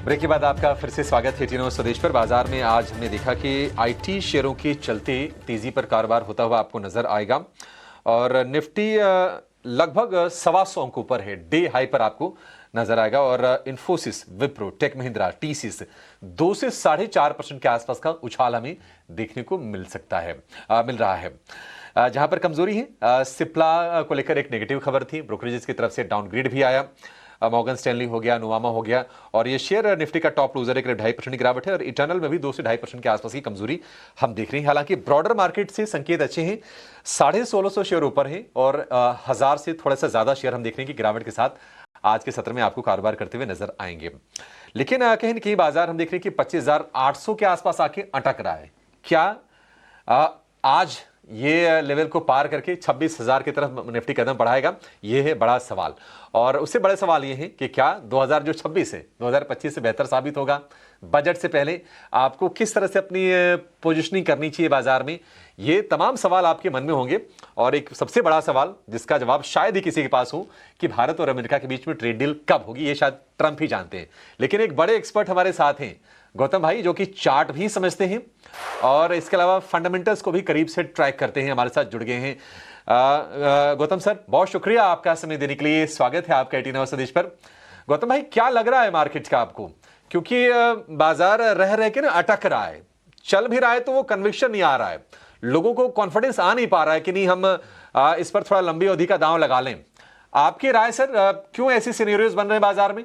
Break के बाद आपका फिर से स्वागत है टीनो स्वदेश पर। बाजार में आज हमने देखा कि आईटी शेयरों के चलते तेजी पर कारोबार होता हुआ आपको नजर आएगा और निफ्टी लगभग 125 अंकों पर है, डे हाई पर आपको नजर आएगा। और इंफोसिस, विप्रो, टेक महिंद्रा, टीसीएस 2 से 4.5% के आसपास का उछाल हमें देखने को मिल रहा है। जहां पर कमजोरी है सिप्ला को लेकर एक नेगेटिव खबर थी, ब्रोकरेजेस की तरफ से डाउनग्रेड भी आया। मॉर्गन स्टैनली हो गया, नुवामा हो गया और ये शेयर निफ्टी का टॉप लूजर है, करीब 2.5% गिरावट है। और इटर्नल में भी 2 से 2.5% के आसपास की कमजोरी हम देख रहे हैं। हालांकि ब्रॉडर मार्केट से संकेत अच्छे हैं, 1650 शेयर ऊपर है और 1000 से थोड़ा सा ज्यादा शेयर हम देख रहे हैं कि गिरावट के साथ आज के सत्र में आपको कारोबार करते हुए नजर आएंगे। लेकिन कहीं न कहीं बाजार हम देख रहे हैं कि 25,800 के आसपास आके अटक रहा है। क्या आज ये लेवल को पार करके 26,000 की तरफ निफ्टी कदम बढ़ाएगा? ये है बड़ा सवाल। और उससे बड़े सवाल ये है कि क्या 2026 है 2025 से बेहतर साबित होगा? बजट से पहले आपको किस तरह से अपनी पोजीशनिंग करनी चाहिए बाजार में? ये तमाम सवाल आपके मन में होंगे। और एक सबसे बड़ा सवाल जिसका जवाब शायद ही किसी के पास हो कि भारत और अमेरिका के बीच में ट्रेड डील कब होगी, ये शायद ट्रंप ही जानते हैं। लेकिन एक बड़े एक्सपर्ट हमारे साथ हैं, गौतम भाई, जो कि चार्ट भी समझते हैं और इसके अलावा फंडामेंटल्स को भी करीब से ट्रैक करते हैं, हमारे साथ जुड़ गए हैं। गौतम सर, बहुत शुक्रिया आपका समय देने के लिए। स्वागत है आपका 18 स्वदेश पर। गौतम भाई, क्या लग रहा है मार्केट का आपको? क्योंकि बाजार रह के ना अटक रहा है, चल भी रहा है तो वो कन्विक्शन नहीं आ रहा है, लोगों को कॉन्फिडेंस आ नहीं पा रहा है कि नहीं हम इस पर थोड़ा लंबी अवधि का दांव लगा लें। आपकी राय सर, क्यों ऐसी सिनेरियोज बन रहे हैं बाजार में?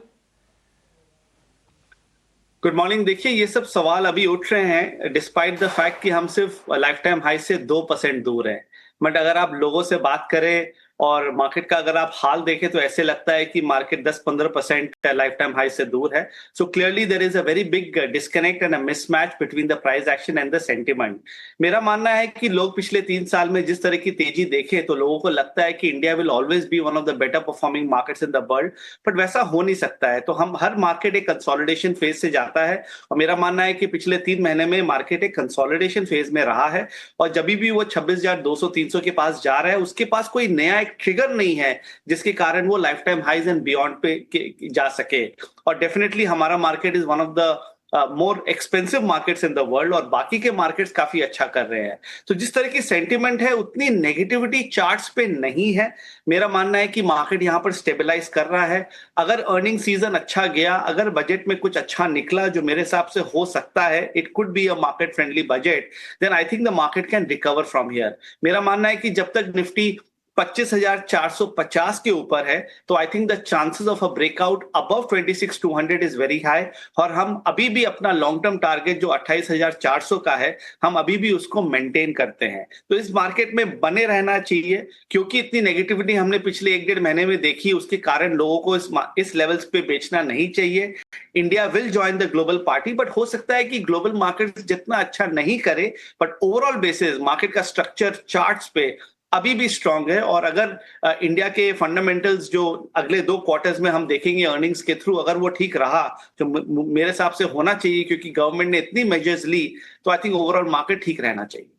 Good morning. देखिए, ये सब सवाल अभी उठ रहे हैं डिस्पाइट द फैक्ट कि हम सिर्फ लाइफ टाइम हाई से 2% दूर हैं। बट अगर आप लोगों से बात करें और मार्केट का अगर आप हाल देखें तो ऐसे लगता है कि मार्केट 10-15% लाइफ टाइम हाई से दूर है। So clearly there is a very big disconnect and a mismatch between the price action and the sentiment. मेरा मानना है कि लोग पिछले 3 साल में जिस तरह की तेजी देखे तो लोगों को लगता है कि India will always be one of the better performing markets in the world, but वैसा हो नहीं सकता है। तो हम हर मार्केट एक कंसोलिडेशन फेज से जाता है और मेरा मानना है कि पिछले 3 महीने में मार्केट एक कंसोलिडेशन फेज में रहा है। और जब भी वो 26,200-300 के पास जा रहा है, उसके पास कोई नया एक ट्रिगर नहीं है जिसके कारण वो life time highs and beyond पे जा सके। और डेफिनेटली हमारा market is one of the more expensive markets in the world और बाकी के मार्केट्स काफी अच्छा कर रहे हैं। तो जिस तरह की सेंटिमेंट है उतनी नेगेटिविटी चार्ट्स पे नहीं है। मेरा मानना है कि मार्केट यहाँ पर स्टेबलाइज कर रहा है। अगर अर्निंग सीजन अच्छा गया, अगर बजट में कुछ अच्छा निकला, जो मेरे हिसाब से हो सकता है, it could be a market friendly budget, then I think the market can recover from here. मेरा मानना है कि जब तक निफ्टी 25,450 के ऊपर है तो I think the chances of a breakout above 26,200 is very high. और हम अभी भी अपना लॉन्ग टर्म टारगेट जो 28,400 का है, हम अभी भी उसको मेंटेन करते हैं। तो इस मार्केट में बने रहना चाहिए क्योंकि इतनी नेगेटिविटी हमने पिछले 1-1.5 महीने में देखी, उसके कारण लोगों को इस लेवल्स पे बेचना नहीं चाहिए। India will join the global party, but हो सकता है कि ग्लोबल मार्केट जितना अच्छा नहीं करे, बट ओवरऑल बेसिस मार्केट का स्ट्रक्चर चार्ट्स पे अभी भी स्ट्रांग है। और अगर इंडिया के फंडामेंटल्स जो अगले 2 क्वार्टर्स में हम देखेंगे अर्निंग्स के थ्रू, अगर वो ठीक रहा तो मेरे हिसाब से होना चाहिए, क्योंकि गवर्नमेंट ने इतनी मेजर्स ली, तो आई थिंक ओवरऑल मार्केट ठीक रहना चाहिए।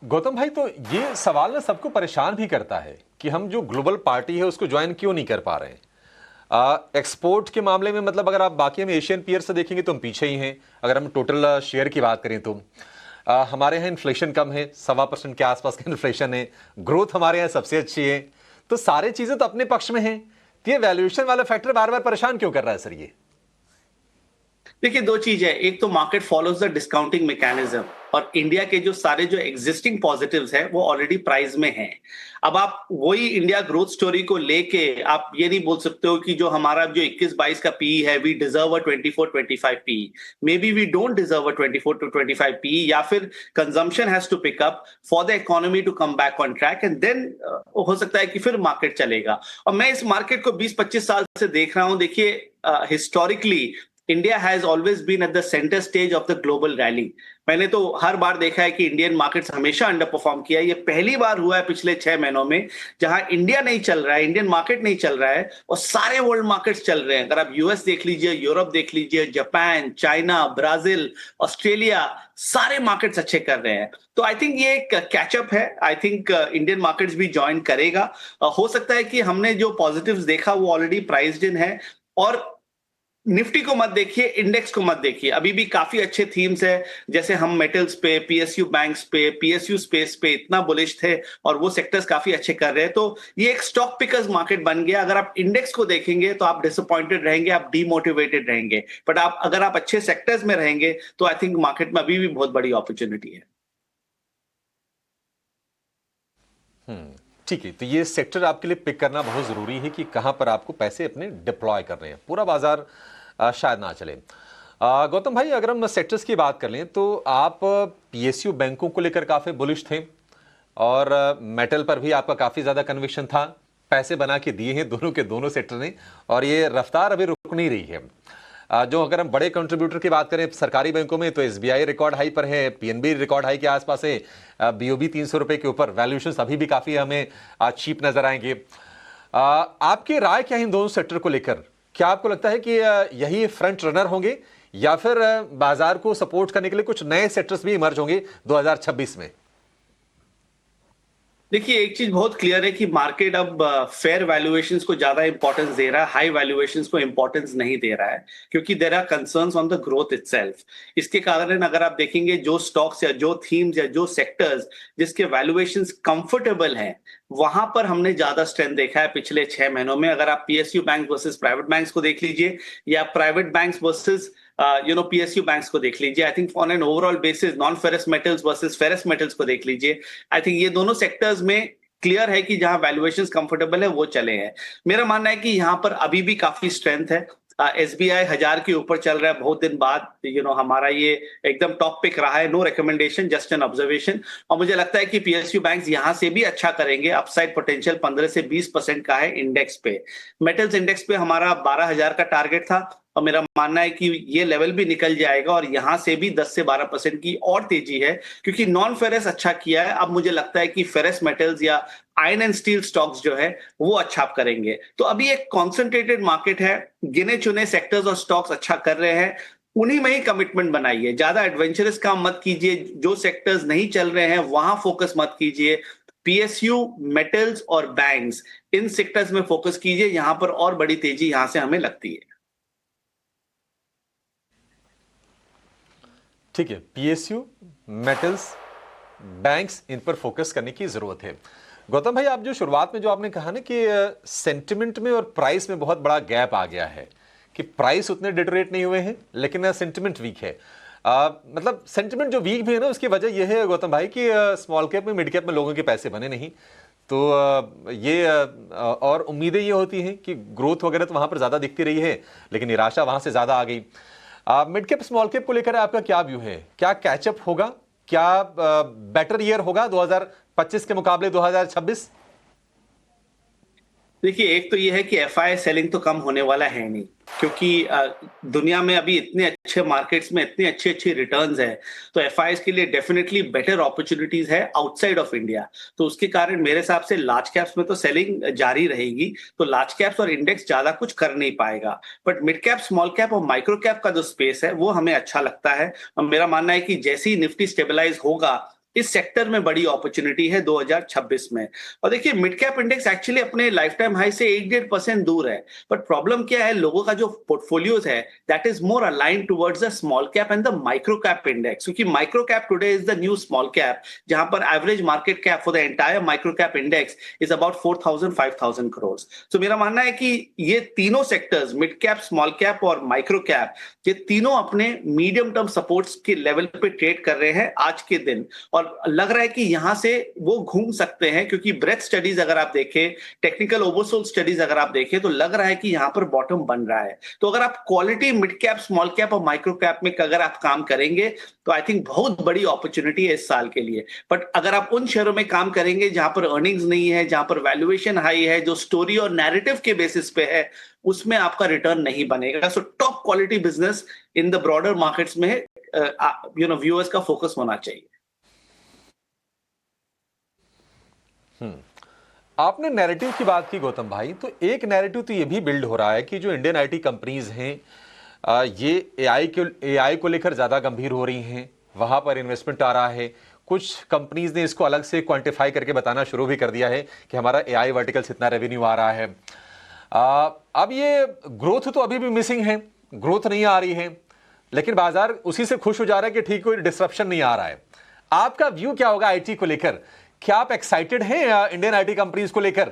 गौतम भाई, तो ये सवाल ना सबको परेशान भी करता है कि हम जो ग्लोबल पार्टी है उसको ज्वाइन क्यों नहीं कर पा रहे हैं। एक्सपोर्ट के मामले में मतलब अगर आप बाकी हम एशियन पीयर से देखेंगे तो हम पीछे ही हैं। अगर हम टोटल शेयर की बात करें तो हमारे यहाँ इन्फ्लेशन कम है, 1.25% के आसपास का इन्फ्लेशन है, ग्रोथ हमारे यहाँ सबसे अच्छी है, तो सारी चीजें तो अपने पक्ष में हैं। तो ये वैल्यूएशन वाला फैक्टर बार बार परेशान क्यों कर रहा है सर? ये देखिए, 2 चीज है। एक तो market follows the discounting mechanism और इंडिया के सारे जो एग्जिस्टिंग पॉजिटिव्स है वो ऑलरेडी प्राइस में है। अब आप वही इंडिया ग्रोथ स्टोरी को लेके आप ये नहीं बोल सकते हो कि जो हमारा जो 21-22 का पी है, we deserve a 24-25 P. Maybe we don't deserve a 24-25 P, या फिर consumption has to pick up for the economy to come back on track and then हो सकता है कि फिर मार्केट चलेगा। और मैं इस मार्केट को 20-25 साल से देख रहा हूं। देखिए, historically India has always been at the centre stage of the global rally. मैंने तो हर बार देखा है कि इंडियन मार्केट्स हमेशा अंडर परफॉर्म किया है। ये पहली बार हुआ है पिछले 6 महीनों में जहां इंडिया नहीं चल रहा है, इंडियन मार्केट नहीं चल रहा है और सारे वर्ल्ड मार्केट्स चल रहे हैं। अगर आप यूएस देख लीजिए, यूरोप देख लीजिए, जापान, चाइना, ब्राजील, ऑस्ट्रेलिया, सारे मार्केट्स अच्छे कर रहे हैं। तो आई थिंक ये एक कैचअप है। आई थिंक इंडियन मार्केट्स भी ज्वाइन करेगा। हो सकता है कि हमने जो पॉजिटिव्स देखा वो ऑलरेडी प्राइस्ड इन है। और निफ्टी को मत देखिए, इंडेक्स को मत देखिए, अभी भी काफी अच्छे थीम्स है। जैसे हम मेटल्स पे, पीएसयू बैंक्स पे, पीएसयू स्पेस पे इतना बुलिश थे और वो सेक्टर्स काफी अच्छे कर रहे हैं। तो ये एक स्टॉक पिकर्स मार्केट बन गया। अगर आप इंडेक्स को देखेंगे तो आप डिसअपॉइंटेड रहेंगे, आप डीमोटिवेटेड रहेंगे। बट आप अगर आप अच्छे सेक्टर्स में रहेंगे तो आई थिंक मार्केट में अभी भी बहुत बड़ी अपॉर्चुनिटी है। ठीक है, तो ये सेक्टर आपके लिए पिक करना बहुत जरूरी है कि कहां पर आपको पैसे अपने डिप्लॉय कर रहे हैं। पूरा बाजार शायद ना चले। गौतम भाई, अगर हम सेक्टर्स की बात कर लें तो आप पीएसयू बैंकों को लेकर काफी बुलिश थे और मेटल पर भी आपका काफी ज्यादा कन्विक्शन था। पैसे बना के दिए हैं दोनों के दोनों सेक्टर ने और ये रफ्तार अभी रुक नहीं रही है। जो अगर हम बड़े कंट्रीब्यूटर की बात करें सरकारी बैंकों में तो एसबीआई रिकॉर्ड हाई पर है, पीएनबी रिकॉर्ड हाई के आसपास है, बीओबी 300 रुपए के ऊपर। वैल्यूएशंस अभी भी काफी हमें चीप नजर आएंगे। आपकी राय क्या है इन दोनों सेक्टर को लेकर? क्या आपको लगता है कि यही फ्रंट रनर होंगे या फिर बाजार को सपोर्ट करने के लिए कुछ नए सेक्टर्स भी इमर्ज होंगे 2026 में? देखिए, एक चीज बहुत क्लियर है कि मार्केट अब फेयर वैल्यूएशंस को ज्यादा इंपॉर्टेंस दे रहा है, हाई वैल्यूएशंस को इंपॉर्टेंस नहीं दे रहा है, क्योंकि there are concerns on the growth itself. इसके कारण अगर आप देखेंगे जो स्टॉक्स या जो थीम्स या जो सेक्टर्स जिसके वैल्यूएशंस कंफर्टेबल हैं, वहां पर हमने ज्यादा स्ट्रेंथ देखा है पिछले 6 महीनों में। अगर आप PSU bank versus private banks को देख लीजिए या private banks versus PSU banks को देख लीजिए, I think on an overall basis non ferrous metals versus ferrous metals को देख लीजिए, आई थिंक ये दोनों सेक्टर्स में क्लियर है कि जहां वैल्यूएशंस कंफर्टेबल है वो चले हैं। मेरा मानना है कि यहाँ पर अभी भी काफी स्ट्रेंथ है। एसबीआई 1000 के ऊपर चल रहा है बहुत दिन बाद। हमारा ये एकदम टॉप पिक रहा है। No recommendation, just an observation. और मुझे लगता है कि पीएसयू बैंक्स यहां से भी अच्छा करेंगे। अपसाइड पोटेंशियल 15 से 20% का है इंडेक्स पे। मेटल्स इंडेक्स पे हमारा 12,000 का टारगेट था और मेरा मानना है कि ये लेवल भी निकल जाएगा और यहां से भी 10 से 12% की और तेजी है, क्योंकि नॉन फेरस अच्छा किया है। अब मुझे लगता है कि फेरस मेटल्स या आयरन एंड स्टील स्टॉक्स जो है वो अच्छा करेंगे। तो अभी एक कॉन्सेंट्रेटेड मार्केट है, गिने चुने सेक्टर्स और स्टॉक्स अच्छा कर रहे हैं, उन्हीं में ही कमिटमेंट बनाइए। ज्यादा एडवेंचरस काम मत कीजिए, जो सेक्टर्स नहीं चल रहे हैं वहां फोकस मत कीजिए। पीएसयू, मेटल्स और बैंक्स, इन सेक्टर्स में फोकस कीजिए। यहां पर और बड़ी तेजी यहां से हमें लगती है। ठीक है, पीएसयू, मेटल्स, बैंक्स, इन पर फोकस करने की जरूरत है। गौतम भाई, आप जो शुरुआत में जो आपने कहा ना कि सेंटिमेंट में और प्राइस में बहुत बड़ा गैप आ गया है, कि प्राइस उतने डिटोरेट नहीं हुए हैं लेकिन सेंटिमेंट वीक है। मतलब सेंटिमेंट जो वीक भी है ना, उसकी वजह यह है गौतम भाई कि स्मॉल कैप में, मिड कैप में लोगों के पैसे बने नहीं। तो और उम्मीदें ये होती हैं कि ग्रोथ वगैरह तो वहां पर ज्यादा दिखती रही है लेकिन निराशा वहां से ज्यादा आ गई। मिड कैप स्मॉल कैप को लेकर आपका क्या व्यू है? क्या कैचअप होगा? क्या बेटर ईयर होगा 2025 के मुकाबले 2026? देखिए, एक तो ये है कि एफआई सेलिंग तो कम होने वाला है नहीं, क्योंकि दुनिया में अभी इतने अच्छे मार्केट्स में इतने अच्छे अच्छे रिटर्न्स है, तो एफआईज के लिए डेफिनेटली बेटर अपॉर्चुनिटीज है आउटसाइड ऑफ इंडिया। तो उसके कारण मेरे हिसाब से लार्ज कैप्स में तो सेलिंग जारी रहेगी, तो लार्ज कैप्स और इंडेक्स ज्यादा कुछ कर नहीं पाएगा। But mid cap, small cap और माइक्रो कैप का जो स्पेस है वो हमें अच्छा लगता है। और मेरा मानना है कि जैसे ही निफ्टी स्टेबलाइज होगा, इस सेक्टर में बड़ी अपॉर्चुनिटी है 2026 में। और देखिए, मिड कैप इंडेक्स एक्चुअली अपने लाइफ टाइम हाई से 1-1.5% दूर है। बट प्रॉब्लम क्या है, लोगों का जो पोर्टफोलियोज है that is more aligned towards the small cap and the micro cap index, क्योंकि micro cap today is the new small cap, जहां पर average market cap for the entire micro cap index is about 4,000-5,000 crore. तो मेरा मानना है कि ये तीनों sectors, mid cap, small cap और माइक्रो कैप, ये तीनों अपने मीडियम टर्म सपोर्ट्स के लेवल पे ट्रेड कर रहे हैं आज के दिन। और और लग रहा है कि यहां से वो घूम सकते हैं, क्योंकि ब्रेथ स्टडीज अगर आप देखें, टेक्निकल ओवरसोल्ड स्टडीज अगर आप देखें, तो लग रहा है कि यहां पर बॉटम बन रहा है। तो अगर आप quality mid cap, small cap और माइक्रो कैप में अगर आप काम करेंगे तो आई थिंक बहुत बड़ी अपॉर्चुनिटी है इस साल के लिए। बट अगर आप उन शेयरों में काम करेंगे जहां पर अर्निंग्स नहीं है, जहां पर वैल्यूएशन हाई है, जो स्टोरी और नैरेटिव के बेसिस पे है, उसमें आपका रिटर्न नहीं बनेगा। So top quality business in the broader markets में व्यूअर्स का फोकस होना चाहिए। आपने नैरेटिव की बात की गौतम भाई, तो एक नैरेटिव तो ये भी बिल्ड हो रहा है कि जो इंडियन आईटी कंपनीज हैं ये एआई को लेकर ज्यादा गंभीर हो रही हैं, वहां पर इन्वेस्टमेंट आ रहा है। कुछ कंपनीज ने इसको अलग से क्वांटिफाई करके बताना शुरू भी कर दिया है कि हमारा एआई वर्टिकल से इतना रेवेन्यू आ रहा है। अब ये ग्रोथ तो अभी भी मिसिंग है, ग्रोथ नहीं आ रही है, लेकिन बाजार उसी से खुश हो जा रहा है कि ठीक, कोई डिस्रप्शन नहीं आ रहा है। आपका व्यू क्या होगा आईटी को लेकर? क्या आप एक्साइटेड हैं इंडियन आईटी कंपनीज को लेकर?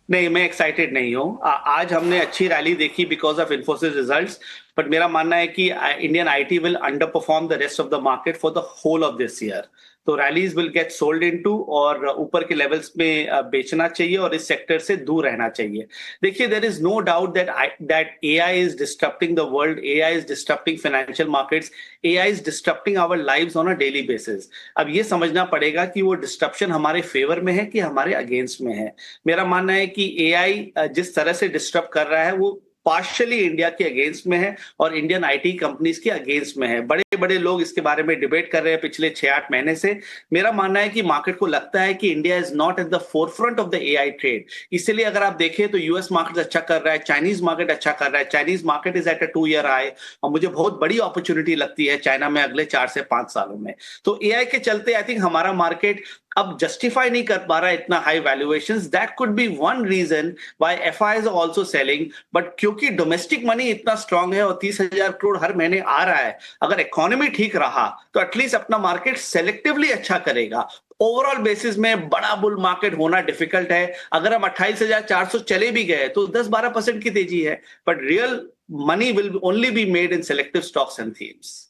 नहीं, मैं एक्साइटेड नहीं हूँ। आज हमने अच्छी रैली देखी because of Infosys results, but मेरा मानना है कि Indian IT will underperform the rest of the market for the whole of this year. तो rallies will get sold into, और ऊपर के लेवल्स में बेचना चाहिए और इस सेक्टर से दूर रहना चाहिए। देखिए, there is no doubt that AI is disturbing the world, AI is disturbing financial markets, AI is disturbing our lives on a daily basis. अब ये समझना पड़ेगा कि वो डिस्टर्प्शन हमारे फेवर में है कि हमारे अगेंस्ट में है। मेरा मानना है कि एआई जिस तरह से डिस्टर्ब कर रहा है वो पार्शियली इंडिया के अगेंस्ट में है और इंडियन आईटी कंपनीज के अगेंस्ट में है। बड़े बड़े लोग इसके बारे में डिबेट कर रहे हैं पिछले 6-8 महीने से। मेरा मानना है कि मार्केट को लगता है कि India is not at the forefront of the AI trade. इसलिए अगर आप देखें तो यूएस मार्केट अच्छा कर रहा है, चाइनीज मार्केट अच्छा कर रहा है। Chinese market is at a 2-year high और मुझे बहुत बड़ी अपॉर्चुनिटी लगती है चाइना में अगले 4 से 5 सालों में। तो एआई के चलते आई थिंक हमारा मार्केट अब जस्टिफाई नहीं कर पा रहा है इतना high valuations. That could be one reason why FIIs are also selling. But क्योंकि डोमेस्टिक मनी इतना स्ट्रांग है और 30,000 करोड़ हर महीने आ रहा है, अगर इकोनॉमी ठीक रहा तो एटलीस्ट अपना मार्केट सेलेक्टिवली अच्छा करेगा। ओवरऑल बेसिस में बड़ा बुल मार्केट होना डिफिकल्ट है। अगर हम 28,400 चले भी गए तो 10-12% की तेजी है, but real money will only be made in selective stocks and themes.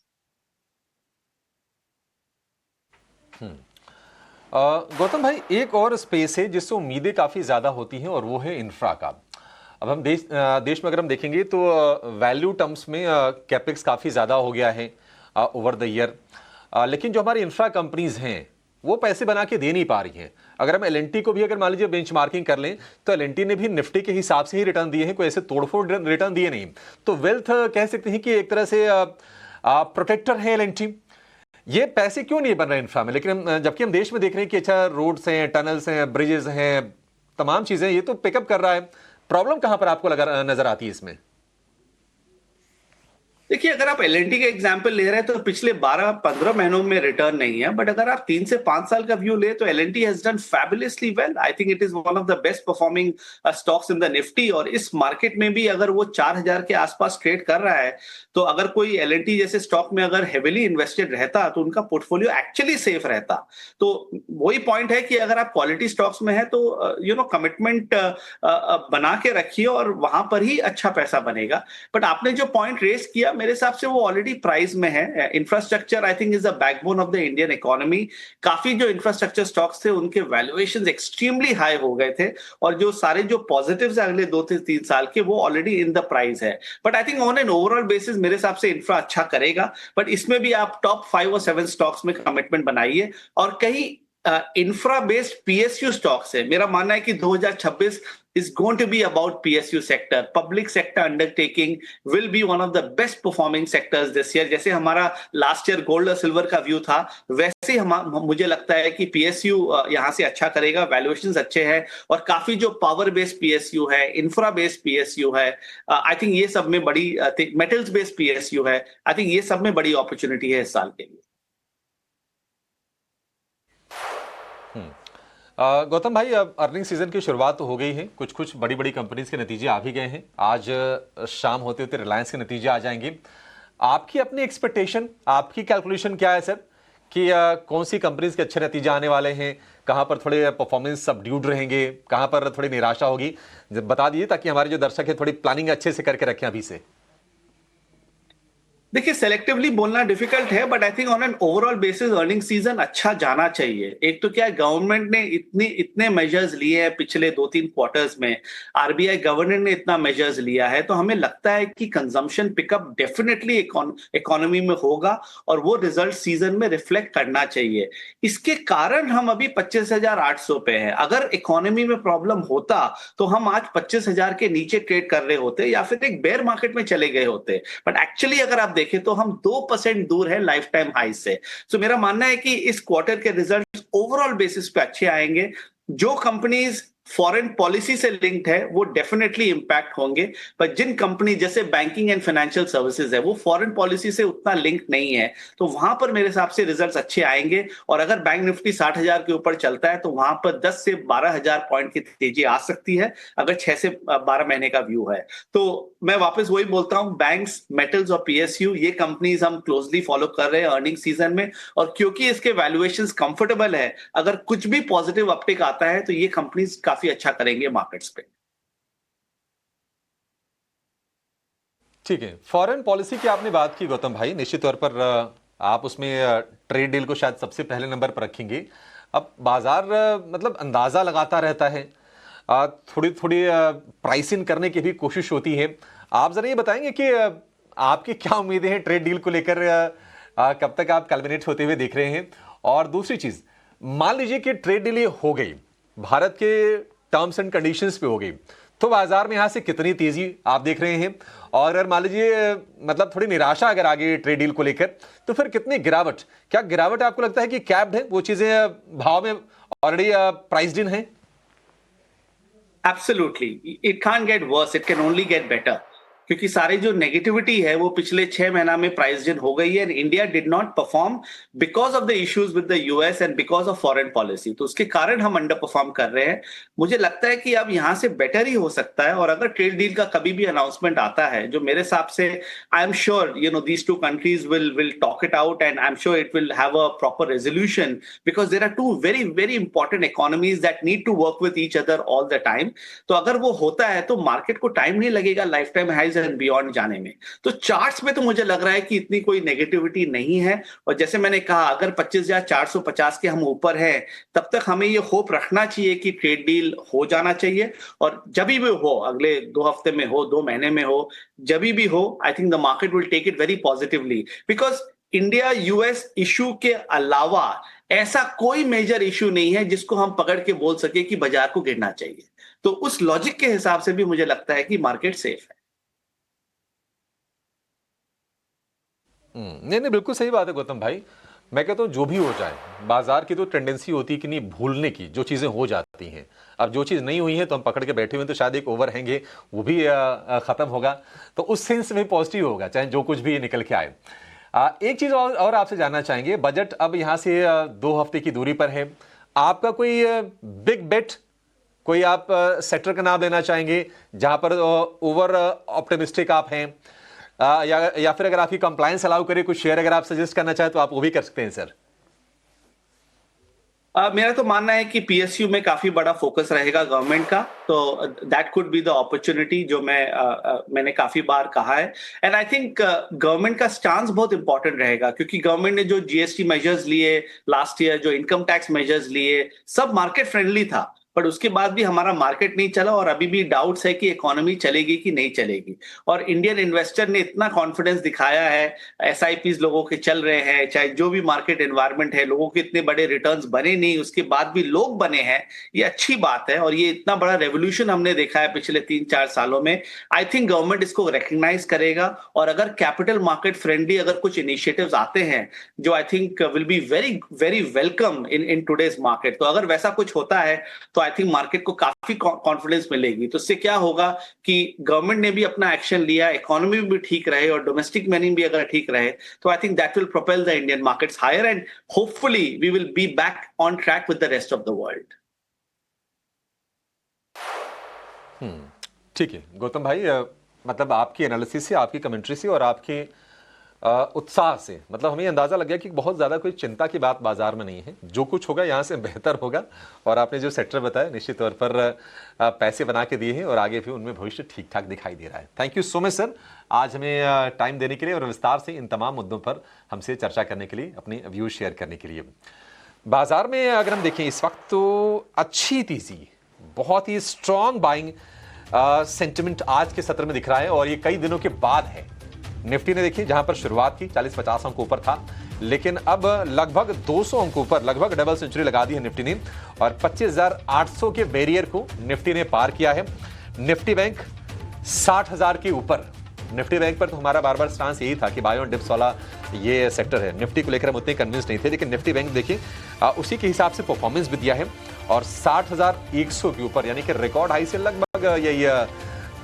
Gautam भाई, एक और स्पेस है जिससे उम्मीदें काफ़ी ज़्यादा होती हैं और वो है इंफ्रा का। अब हम देश में अगर हम देखेंगे तो वैल्यू टर्म्स में कैपेक्स काफ़ी ज़्यादा हो गया है ओवर द ईयर, लेकिन जो हमारी इंफ्रा कंपनीज हैं वो पैसे बना के दे नहीं पा रही हैं। अगर हम एलएनटी को भी अगर मान लीजिए बेंचमार्किंग कर लें तो एलएनटी ने भी निफ्टी के हिसाब से ही रिटर्न दिए हैं, कोई ऐसे तोड़फोड़ रिटर्न दिए नहीं। तो वेल्थ कह सकते हैं कि एक तरह से प्रोटेक्टर है एलएनटी। ये पैसे क्यों नहीं बन रहे इंफ्रा में? लेकिन जबकि हम देश में देख रहे हैं कि अच्छा रोड्स हैं, टनल्स हैं, ब्रिजेस हैं, तमाम चीजें, ये तो पिकअप कर रहा है। प्रॉब्लम कहां पर आपको नजर आती है इसमें? देखिए, अगर आप एलएनटी का एग्जांपल ले रहे हैं तो पिछले 12-15 महीनों में रिटर्न नहीं है, बट अगर आप 3 से 5 साल का व्यू ले तो L&T has done fabulously well. I think it is one of the best performing stocks in the Nifty, और इस मार्केट में भी अगर वो 4,000 के आसपास ट्रेड कर रहा है तो अगर कोई एलएनटी जैसे स्टॉक में अगर हेविली इन्वेस्टेड रहता तो उनका पोर्टफोलियो एक्चुअली सेफ रहता। तो वही पॉइंट है कि अगर आप क्वालिटी स्टॉक्स में है तो कमिटमेंट बना के रखिए और वहां पर ही अच्छा पैसा बनेगा। बट आपने जो पॉइंट रेस किया, मेरे हिसाब से वो ऑलरेडी प्राइस में है। Infrastructure I think is the backbone of the Indian economy. काफी जो इंफ्रास्ट्रक्चर स्टॉक्स थे उनके वैल्यूएशंस एक्सट्रीमली हाई हो गए थे, और जो सारे जो पॉजिटिव्स अगले 2 से 3 साल के वो ऑलरेडी इन द प्राइस है। But I think on an overall basis मेरे हिसाब से इंफ्रा अच्छा करेगा, बट इसमें भी आप टॉप 5 और 7 स्टॉक्स में कमिटमेंट बनाइए। और कहीं इंफ्रा बेस्ड पीएसयू स्टॉक्स है। मेरा मानना है कि 2026 is going to be about PSU sector. Public sector undertaking will be one of the best performing sectors this year. जैसे हमारा लास्ट ईयर गोल्ड और सिल्वर का व्यू था, वैसे मुझे लगता है कि PSU यहाँ से अच्छा करेगा। वैल्यूएशंस अच्छे हैं और काफी जो पावर बेस्ड PSU है, इंफ्रा बेस्ड PSU है, आई थिंक ये सब में बड़ी मेटल्स बेस्ड PSU है, आई थिंक ये सब में बड़ी अपॉर्चुनिटी है इस साल के लिए। गौतम भाई, अब अर्निंग सीजन की शुरुआत तो हो गई है, कुछ कुछ बड़ी बड़ी कंपनीज के नतीजे आ भी गए हैं। आज शाम होते होते रिलायंस के नतीजे आ जाएंगे। आपकी अपनी एक्सपेक्टेशन, आपकी कैलकुलेशन क्या है सर कि कौन सी कंपनीज के अच्छे नतीजे आने वाले हैं, कहां पर थोड़े परफॉर्मेंस सबड्यूड रहेंगे, कहां पर थोड़ी निराशा होगी, बता दीजिए ताकि हमारे जो दर्शक है थोड़ी प्लानिंग अच्छे से करके रखें अभी से। देखिए सेलेक्टिवली बोलना डिफिकल्ट है, but I think on an overall basis earning season अच्छा जाना चाहिए। एक तो क्या है, गवर्नमेंट ने इतने मेजर्स लिए हैं पिछले 2-3 क्वार्टर्स में, आरबीआई गवर्नर ने इतना मेजर्स लिया है, तो हमें लगता है कि कंजम्पशन पिकअप डेफिनेटली इकोनॉमी में होगा और वो रिजल्ट सीजन में रिफ्लेक्ट करना चाहिए। इसके कारण हम अभी 25,800 पे हैं। अगर इकोनॉमी में प्रॉब्लम होता तो हम आज 25,000 के नीचे ट्रेड कर रहे होते या फिर एक बेयर मार्केट में चले गए होते। बट एक्चुअली अगर आप देखें तो हम 2% दूर है लाइफ टाइम हाई से। सो मेरा मानना है कि इस क्वार्टर के रिजल्ट ओवरऑल बेसिस पे अच्छे आएंगे। जो कंपनीज फॉरेन पॉलिसी से लिंक्ड है वो डेफिनेटली इंपैक्ट होंगे, पर जिन कंपनी जैसे बैंकिंग एंड फाइनेंशियल सर्विसेज है वो फॉरेन पॉलिसी से उतना लिंक नहीं है, तो वहां पर मेरे हिसाब से रिजल्ट्स अच्छे आएंगे। और अगर बैंक निफ्टी 60,000 के ऊपर चलता है तो वहां पर 10 से 12,000 पॉइंट की तेजी आ सकती है, अगर 6 से 12 महीने का व्यू है। तो मैं वापस वही बोलता हूं, बैंक्स, मेटल्स और पीएसयू ये कंपनीज हम क्लोजली फॉलो कर रहे हैं अर्निंग सीजन में। और क्योंकि इसके वैल्यूएशंस कंफर्टेबल है, अगर कुछ भी पॉजिटिव अपटिक आता है तो ये कंपनीज काफी अच्छा करेंगे मार्केट्स पे। ठीक है, फॉरेन पॉलिसी की आपने बात की गौतम भाई, निश्चित तौर पर आप उसमें ट्रेड डील को शायद सबसे पहले नंबर पर रखेंगे। अब बाजार मतलब अंदाजा लगाता रहता है, थोड़ी थोड़ी प्राइस इन करने की भी कोशिश होती है। आप जरा ये बताएंगे कि आपकी क्या उम्मीदें हैं ट्रेड डील को लेकर, कब तक आप कल्मिनेट होते हुए देख रहे हैं? और दूसरी चीज, मान लीजिए कि ट्रेड डील हो गई, भारत के टर्म्स एंड कंडीशंस पे हो गई, तो बाजार में यहां से कितनी तेजी आप देख रहे हैं? और अगर मान लीजिए मतलब थोड़ी निराशा अगर आ गई ट्रेड डील को लेकर, तो फिर कितनी गिरावट, क्या गिरावट आपको लगता है कि कैप्ड है, वो चीजें भाव में ऑलरेडी प्राइस्ड इन है? Absolutely, it can't get worse, it can only get better. क्योंकि सारी जो नेगेटिविटी है वो पिछले 6 महीना में प्राइस इन हो गई है, and India did not perform because of the issues with the US and because of foreign policy, तो उसके कारण हम अंडर परफॉर्म कर रहे हैं। मुझे लगता है कि अब यहाँ से बेटर ही हो सकता है, और अगर ट्रेड डील का कभी भी अनाउंसमेंट आता है, जो मेरे हिसाब से I am sure these two countries will talk it out, and I am sure it will have a proper resolution, because there are two very very important economies that need to work with each other all the time. तो अगर वो होता है तो market को time नहीं लगेगा life time highs and beyond जाने में। तो चार्ट्स में तो मुझे लग रहा है कि इतनी कोई नेगेटिविटी नहीं है। और जैसे मैंने कहा, अगर 25,450 के हम ऊपर हैं, तब तक हमें ये होप रखना चाहिए कि ट्रेड डील हो जाना चाहिए। और जब भी हो, अगले 2 हफ्ते में हो, 2 महीने में हो, जब भी हो, I think the market will take it very positively, because India US issue के अलावा ऐसा कोई मेजर इशू नहीं है जिसको हम पकड़ के बोल सके कि बाजार को गिरना चाहिए। तो उस लॉजिक के हिसाब से भी मुझे लगता है कि मार्केट सेफ है। नहीं नहीं, बिल्कुल सही बात है गौतम भाई। मैं कहता हूँ जो भी हो जाए, बाजार की तो टेंडेंसी होती है कि नहीं, भूलने की, जो चीज़ें हो जाती हैं। अब जो चीज़ नहीं हुई है तो हम पकड़ के बैठे हुए हैं, तो शायद एक ओवरहैंग है वो भी ख़त्म होगा। तो उस सेंस में पॉजिटिव होगा, चाहे जो कुछ भी निकल के आए। एक चीज़ और आपसे जानना चाहेंगे, बजट अब यहाँ से 2 हफ्ते की दूरी पर है। आपका कोई बिग बेट, कोई आप सेक्टर का नाम लेना चाहेंगे जहां पर ओवर ऑप्टिमिस्टिक आप हैं? या फिर अगर आपकी कंप्लायंस अलाउ करे कुछ शेयर अगर आप सजेस्ट करना चाहें तो आप वो भी कर सकते हैं सर। मेरा तो मानना है कि पीएसयू में काफी बड़ा फोकस रहेगा गवर्नमेंट का, तो that could be the opportunity, जो मैंने काफी बार कहा है। एंड आई थिंक गवर्नमेंट का स्टांस बहुत इंपॉर्टेंट रहेगा, क्योंकि गवर्नमेंट ने जो जीएसटी मेजर्स लिए लास्ट ईयर, जो इनकम टैक्स मेजर्स लिए, सब मार्केट फ्रेंडली था, बट उसके बाद भी हमारा मार्केट नहीं चला, और अभी भी डाउट्स है कि इकोनॉमी चलेगी कि नहीं चलेगी। और इंडियन इन्वेस्टर ने इतना कॉन्फिडेंस दिखाया है, एसआईपीज लोगों के चल रहे हैं, चाहे जो भी मार्केट एनवायरनमेंट है, लोगों के इतने बड़े रिटर्न्स बने नहीं, उसके बाद भी लोग बने हैं, ये अच्छी बात है। और ये इतना बड़ा रेवोल्यूशन हमने देखा है पिछले 3-4 सालों में। आई थिंक गवर्नमेंट इसको रिकग्नाइज करेगा, और अगर कैपिटल मार्केट फ्रेंडली अगर कुछ इनिशिएटिव्स आते हैं, जो I think will be very very welcome in today's market, तो अगर वैसा कुछ होता है तो आई थिंक मार्केट को काफी कॉन्फिडेंस मिलेगी। तो इससे क्या होगा कि गवर्नमेंट ने भी अपना एक्शन लिया, इकोनॉमी भी ठीक रहे और डोमेस्टिक मनी भी अगर ठीक रहे, तो I think that will propel the Indian markets higher, and hopefully we will be back on track with the rest of the world. ठीक है गौतम भाई, मतलब आपकी एनालिसिस से, आपकी कमेंट्री से और आपके उत्साह से, मतलब हमें अंदाजा लग गया कि बहुत ज़्यादा कोई चिंता की बात बाजार में नहीं है, जो कुछ होगा यहाँ से बेहतर होगा। और आपने जो सेक्टर बताया निश्चित तौर पर पैसे बना के दिए हैं और आगे भी उनमें भविष्य ठीक ठाक दिखाई दे रहा है। Thank you so much sir, आज हमें टाइम देने के लिए और विस्तार से इन तमाम मुद्दों पर हमसे चर्चा करने के लिए, अपने व्यूज शेयर करने के लिए। बाजार में अगर हम देखें इस वक्त तो अच्छी तेजी, बहुत ही स्ट्रॉन्ग बाइंग सेंटिमेंट आज के सत्र में दिख रहा है और ये कई दिनों के बाद है। निफ्टी ने देखिए जहां पर शुरुआत की 40-50 अंक ऊपर था, लेकिन अब लगभग 200 अंक ऊपर, लगभग डबल सेंचुरी लगा दी है निफ्टी ने और 25,800 के बैरियर को निफ्टी ने पार किया है। निफ्टी बैंक 60,000 के ऊपर। निफ्टी बैंक पर तो हमारा बार बार स्टांस यही था कि बाय ऑन डिप्स वाला ये सेक्टर है। निफ्टी को लेकर हम उतने कन्विंस नहीं थे, लेकिन निफ्टी बैंक देखिए उसी के हिसाब से परफॉर्मेंस भी दिया है और 60,100 के ऊपर, यानी कि रिकॉर्ड हाई से लगभग यही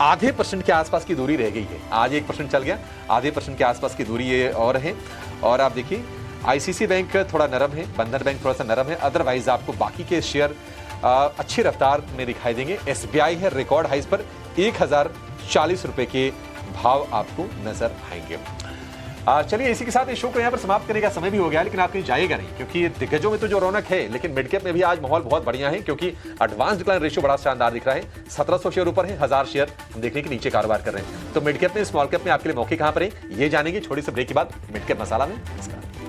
आधे % के आसपास की दूरी रह गई है। आज 1% चल गया, आधे % के आसपास की दूरी ये और है। और आप देखिए आईसीसी बैंक थोड़ा नरम है, बंधन बैंक थोड़ा सा नरम है, अदरवाइज आपको बाकी के शेयर अच्छी रफ्तार में दिखाई देंगे। एसबीआई है रिकॉर्ड हाइस पर, 1040 रुपए के भाव आपको नजर आएंगे। चलिए इसी के साथ इस शो को यहाँ पर समाप्त करने का समय भी हो गया, लेकिन आप कहीं जाएगा नहीं क्योंकि दिग्गजों में तो जो रौनक है, लेकिन मिड कैप में भी आज माहौल बहुत बढ़िया है क्योंकि एडवांस डिक्लाइन रेशियो बड़ा शानदार दिख रहा है। 1700 शेयर ऊपर है, 1000 शेयर हम देखने के नीचे कारोबार कर रहे हैं। तो मिड कैप में, स्मॉल कैप में आपके लिए मौके कहां पर है ये जानेंगे छोटी सी ब्रेक के बाद मिड कैप मसाला में। नमस्कार।